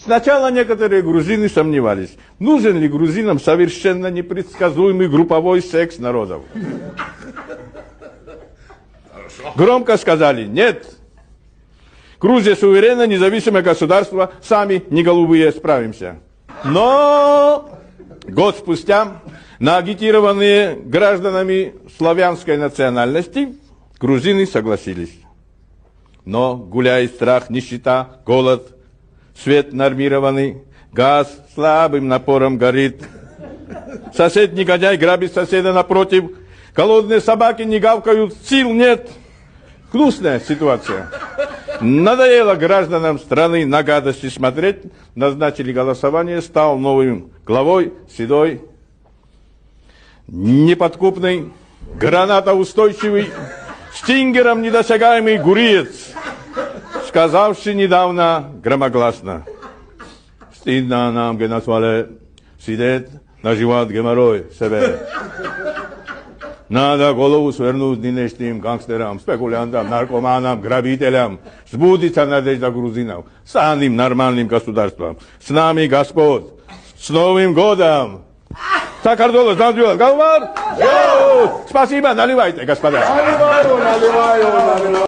Сначала некоторые грузины сомневались, нужен ли грузинам совершенно непредсказуемый групповой секс народов. Громко сказали: нет. Грузия суверенное, независимое государство, сами, не голубые, справимся. Но год спустя, наагитированные гражданами славянской национальности, грузины согласились. Но гуляет страх, нищета, голод, свет нормированный, газ слабым напором горит. Сосед-негодяй грабит соседа напротив, голодные собаки не гавкают, сил нет. Гнусная ситуация. Надоело гражданам страны на гадости смотреть, назначили голосование, стал новым главой, седой, неподкупный, гранатоустойчивый, стингером недосягаемый гуриец, сказавший недавно громогласно: стыдно нам, генасвале, сидеть, наживать геморрой себе. Надо голову свернуть нынешним гангстерам, спекулянтам, наркоманам, грабителям. Сбудется надежда грузинов. Станем нормальным государством. С нами Господь. С Новым годом! Сакардолос, Галвар! Спасибо, наливайте, господа. Наливаю.